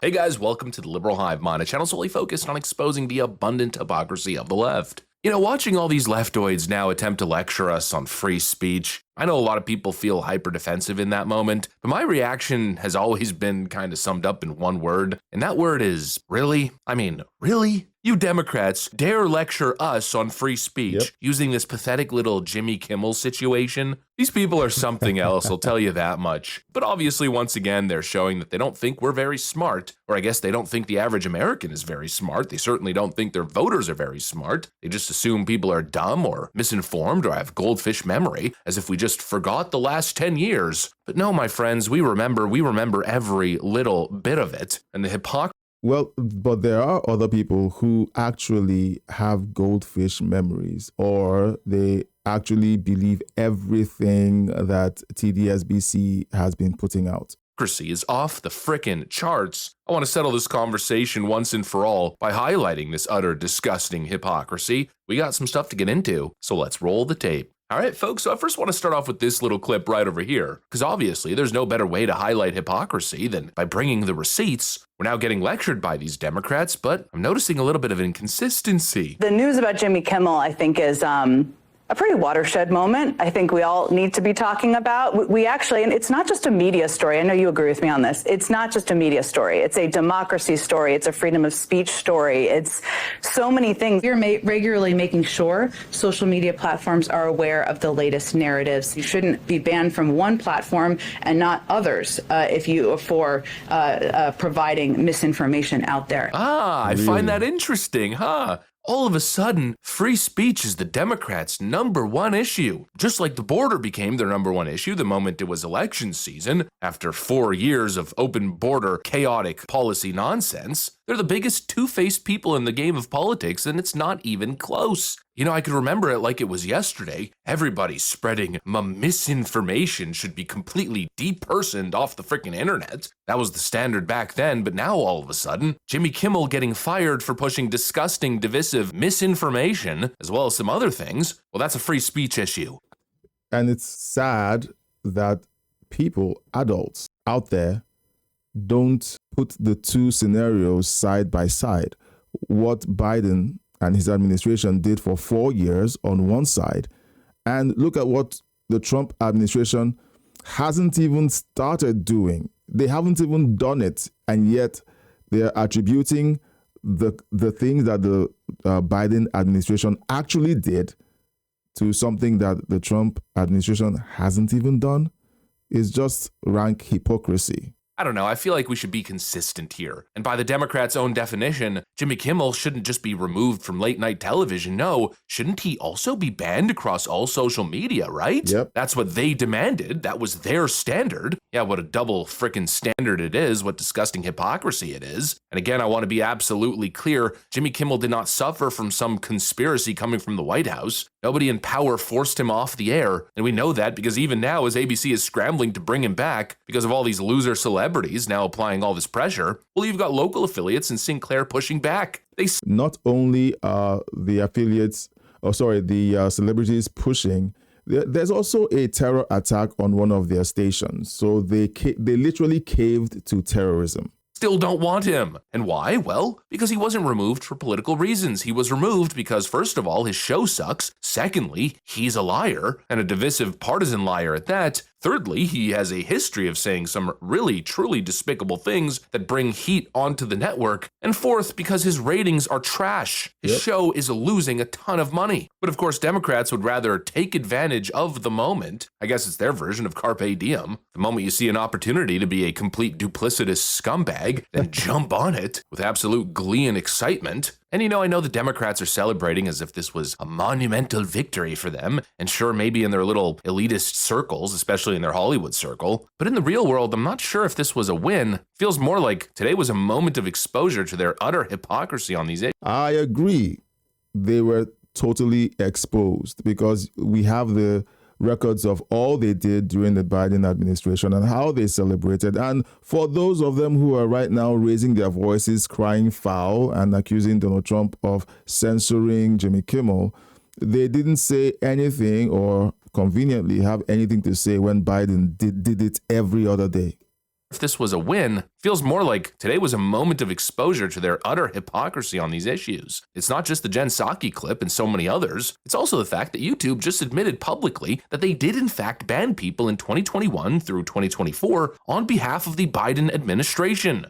Hey guys, welcome to the Liberal Hive Mind, a channel solely focused on exposing the abundant hypocrisy of the left. You know, watching all these leftoids now attempt to lecture us on free speech, I know a lot of people feel hyper defensive in that moment, but my reaction has always been kind of summed up in one word, and that word is really? I mean, really? You Democrats dare lecture us on free speech using this pathetic little Jimmy Kimmel situation? These people are something else, I'll tell you that much. But obviously, once again, they're showing that they don't think we're very smart, or I guess they don't think the average American is very smart. They certainly don't think their voters are very smart. They just assume people are dumb or misinformed or have goldfish memory, as if we just forgot the last 10 years. But no, my friends, we remember every little bit of it. And the hypocrisy. Well, but there are other people who actually have goldfish memories, or they actually believe everything that TDSBC has been putting out. Is off the frickin' charts. I want to settle this conversation once and for all by highlighting this utter disgusting hypocrisy. We got some stuff to get into, so let's roll the tape. Alright folks, so I first want to start off with this little clip right over here, because obviously there's no better way to highlight hypocrisy than by bringing the receipts. We're now getting lectured by these Democrats, but I'm noticing a little bit of inconsistency. The news about Jimmy Kimmel, I think, is a pretty watershed moment. I think we all need to be talking about. We actually, and it's not just a media story. I know you agree with me on this. It's not just a media story. It's a democracy story. It's a freedom of speech story. It's so many things. You're regularly making sure social media platforms are aware of the latest narratives. You shouldn't be banned from one platform and not others for providing misinformation out there. I find that interesting, huh? All of a sudden, free speech is the Democrats' #1 issue. Just like the border became their #1 issue the moment it was election season, after 4 years of open border, chaotic policy nonsense. They're the biggest two-faced people in the game of politics, and it's not even close. You know, I could remember it like it was yesterday. Everybody spreading misinformation should be completely depersoned off the freaking internet. That was the standard back then, but now all of a sudden, Jimmy Kimmel getting fired for pushing disgusting, divisive misinformation, as well as some other things. Well, that's a free speech issue. And it's sad that people, adults out there, don't put the two scenarios side by side. What Biden and his administration did for 4 years on one side, and look at what the Trump administration hasn't even started doing. They haven't even done it, and yet they're attributing the things that the Biden administration actually did to something that the Trump administration hasn't even done. Is just rank hypocrisy. I don't know, I feel like we should be consistent here. And by the Democrats' own definition, Jimmy Kimmel shouldn't just be removed from late-night television. No, shouldn't he also be banned across all social media, right? Yep. That's what they demanded. That was their standard. Yeah, what a double frickin' standard it is. What disgusting hypocrisy it is. And again, I want to be absolutely clear. Jimmy Kimmel did not suffer from some conspiracy coming from the White House. Nobody in power forced him off the air. And we know that because even now, as ABC is scrambling to bring him back because of all these loser celebrities now applying all this pressure, well, you've got local affiliates in Sinclair pushing back. Not only the affiliates, the celebrities pushing, there's also a terror attack on one of their stations. So they literally caved to terrorism. Still don't want him. And why? Well, because he wasn't removed for political reasons. He was removed because, first of all, his show sucks. Secondly, he's a liar, and a divisive partisan liar at that. Thirdly, he has a history of saying some really, truly despicable things that bring heat onto the network. And fourth, because his ratings are trash. His show is losing a ton of money. But of course, Democrats would rather take advantage of the moment. I guess it's their version of carpe diem. The moment you see an opportunity to be a complete duplicitous scumbag, then jump on it with absolute glee and excitement. And you know, I know the Democrats are celebrating as if this was a monumental victory for them, and sure, maybe in their little elitist circles, especially in their Hollywood circle, but in the real world, I'm not sure if this was a win. Feels more like today was a moment of exposure to their utter hypocrisy on these issues. I agree. They were totally exposed because we have the records of all they did during the Biden administration and how they celebrated. And for those of them who are right now raising their voices, crying foul and accusing Donald Trump of censoring Jimmy Kimmel, they didn't say anything or conveniently have anything to say when Biden did it every other day. If this was a win, feels more like today was a moment of exposure to their utter hypocrisy on these issues. It's not just the Jen Psaki clip and so many others, it's also the fact that YouTube just admitted publicly that they did in fact ban people in 2021 through 2024 on behalf of the Biden administration.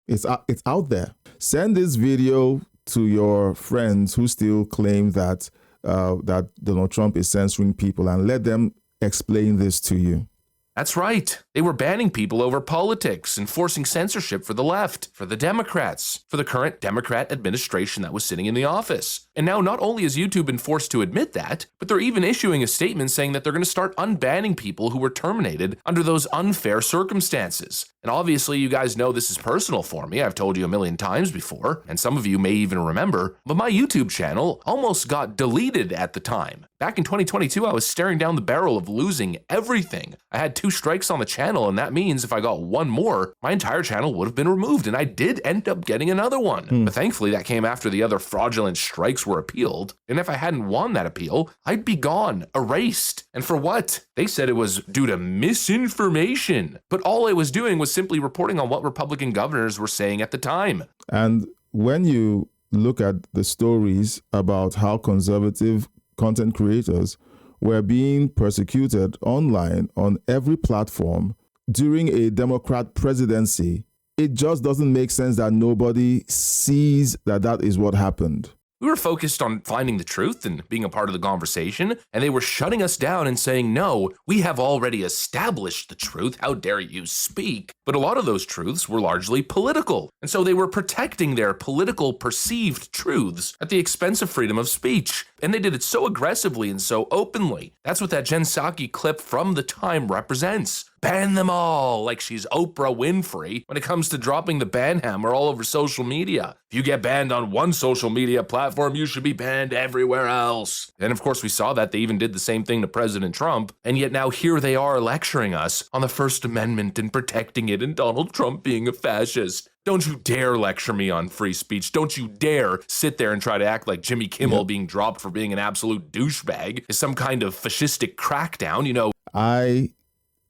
It's out there. Send this video to your friends who still claim that that Donald Trump is censoring people, and let them explain this to you. That's right. They were banning people over politics, enforcing censorship for the left, for the Democrats, for the current Democrat administration that was sitting in the office. And now not only has YouTube been forced to admit that, but they're even issuing a statement saying that they're going to start unbanning people who were terminated under those unfair circumstances. And obviously you guys know this is personal for me. I've told you a million times before, and some of you may even remember, but my YouTube channel almost got deleted at the time. Back in 2022, I was staring down the barrel of losing everything. I had 2 strikes on the channel, and that means if I got 1 more, my entire channel would have been removed, and I did end up getting another one. But thankfully, that came after the other fraudulent strikes were appealed, and if I hadn't won that appeal, I'd be gone, erased. And for what? They said it was due to misinformation. But all I was doing was simply reporting on what Republican governors were saying at the time. And when you look at the stories about how conservative content creators were being persecuted online on every platform during a Democrat presidency, it just doesn't make sense that nobody sees that that is what happened. We were focused on finding the truth and being a part of the conversation, and they were shutting us down and saying, no, we have already established the truth, how dare you speak? But a lot of those truths were largely political, and so they were protecting their political perceived truths at the expense of freedom of speech. And they did it so aggressively and so openly. That's what that Jen Psaki clip from the time represents. Ban them all, like she's Oprah Winfrey when it comes to dropping the ban hammer all over social media. If you get banned on one social media platform, you should be banned everywhere else. And of course we saw that they even did the same thing to President Trump, and yet now here they are lecturing us on the First Amendment and protecting it and Donald Trump being a fascist. Don't you dare lecture me on free speech. Don't you dare sit there and try to act like Jimmy Kimmel being dropped for being an absolute douchebag is some kind of fascistic crackdown, you know. I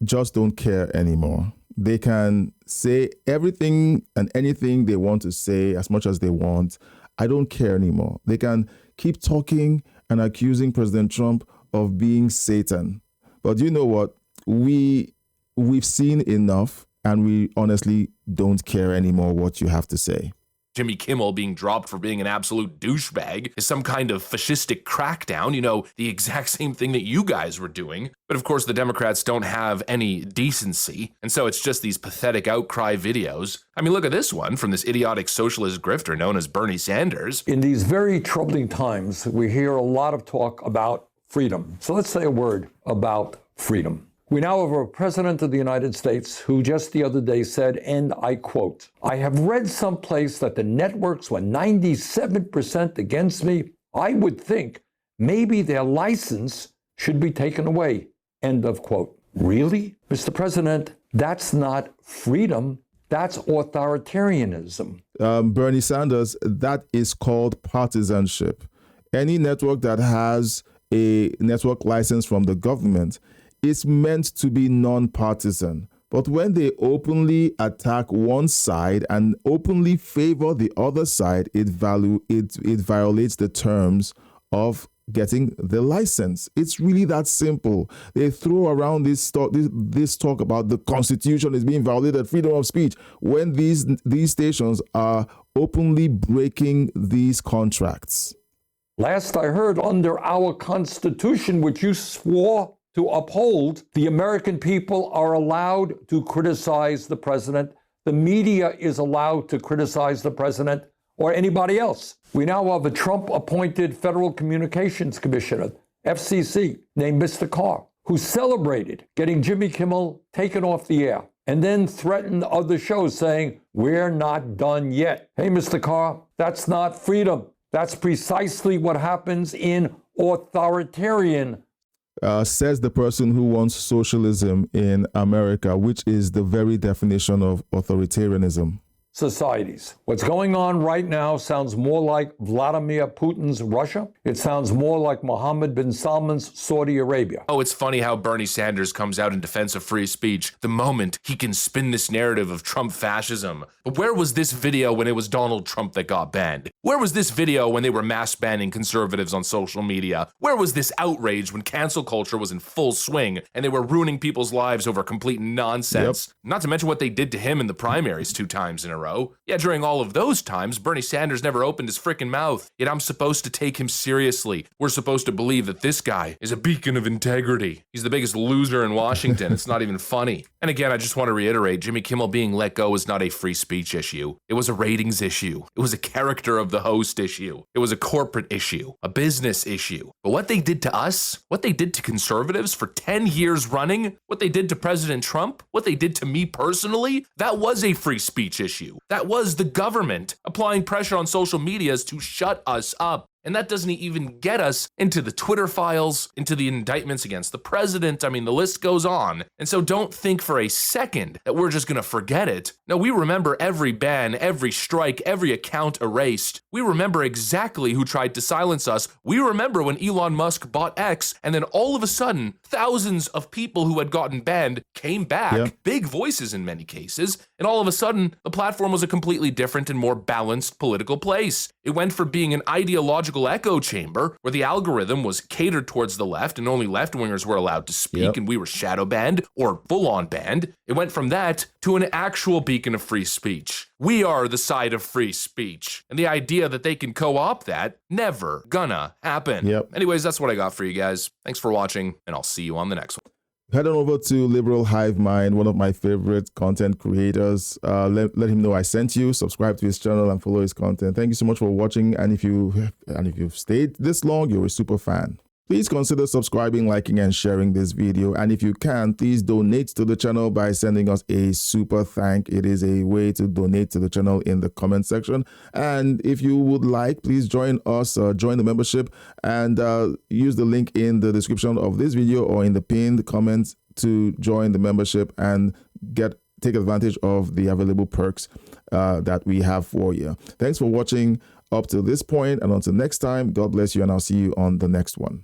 just don't care anymore. They can say everything and anything they want to say as much as they want. I don't care anymore. They can keep talking and accusing President Trump of being Satan. But you know what? We've seen enough, and we honestly don't care anymore what you have to say. Jimmy Kimmel being dropped for being an absolute douchebag is some kind of fascistic crackdown, you know, the exact same thing that you guys were doing. But of course, the Democrats don't have any decency, and so it's just these pathetic outcry videos. I mean, look at this one from this idiotic socialist grifter known as Bernie Sanders. In these very troubling times, we hear a lot of talk about freedom. So let's say a word about freedom. We now have a president of the United States who just the other day said, and I quote, "I have read someplace that the networks were 97% against me. I would think maybe their license should be taken away." End of quote. Really? Mr. President, that's not freedom. That's authoritarianism. Bernie Sanders, that is called partisanship. Any network that has a network license from the government is meant to be non-partisan. But when they openly attack one side and openly favor the other side, it violates the terms of getting the license. It's really that simple. They throw around this talk about the Constitution is being violated, freedom of speech, when these stations are openly breaking these contracts. Last I heard, under our Constitution, which you swore to uphold, the American people are allowed to criticize the president. The media is allowed to criticize the president or anybody else. We now have a Trump-appointed Federal Communications Commissioner, FCC, named Mr. Carr, who celebrated getting Jimmy Kimmel taken off the air and then threatened other shows saying, "We're not done yet." Hey, Mr. Carr, that's not freedom. That's precisely what happens in authoritarian. Says the person who wants socialism in America, which is the very definition of authoritarianism. societies. What's going on right now sounds more like Vladimir Putin's Russia. It sounds more like Mohammed bin Salman's Saudi Arabia. Oh, it's funny how Bernie Sanders comes out in defense of free speech the moment he can spin this narrative of Trump fascism. But where was this video when it was Donald Trump that got banned? Where was this video when they were mass banning conservatives on social media? Where was this outrage when cancel culture was in full swing and they were ruining people's lives over complete nonsense? Yep. Not to mention what they did to him in the primaries 2 times in a row. Yeah, during all of those times, Bernie Sanders never opened his frickin' mouth. Yet I'm supposed to take him seriously. We're supposed to believe that this guy is a beacon of integrity. He's the biggest loser in Washington. It's not even funny. And again, I just want to reiterate, Jimmy Kimmel being let go is not a free speech issue. It was a ratings issue. It was a character of the host issue. It was a corporate issue, a business issue. But what they did to us, what they did to conservatives for 10 years running, what they did to President Trump, what they did to me personally, that was a free speech issue. That was the government applying pressure on social medias to shut us up. And that doesn't even get us into the Twitter files, into the indictments against the president. I mean, the list goes on. And so don't think for a second that we're just going to forget it. No, we remember every ban, every strike, every account erased. We remember exactly who tried to silence us. We remember when Elon Musk bought X, and then all of a sudden, thousands of people who had gotten banned came back, Yeah. big voices in many cases, and all of a sudden, the platform was a completely different and more balanced political place. It went from being an ideological echo chamber where the algorithm was catered towards the left and only left-wingers were allowed to speak Yep. and we were shadow banned or full-on banned. It went from that to an actual beacon of free speech. We are the side of free speech. And the idea that they can co-opt that, never gonna happen. Yep. Anyways, that's what I got for you guys. Thanks for watching, and I'll see you on the next one. Head on over to Liberal Hive Mind, one of my favorite content creators. Let him know I sent you. Subscribe to his channel and follow his content. Thank you so much for watching. And if you've stayed this long, you're a super fan. Please consider subscribing, liking, and sharing this video. And if you can, please donate to the channel by sending us a super thank. It is a way to donate to the channel in the comment section. And if you would like, please join us, join the membership, and use the link in the description of this video or in the pinned comments to join the membership and take advantage of the available perks that we have for you. Thanks for watching up to this point, and until next time, God bless you, and I'll see you on the next one.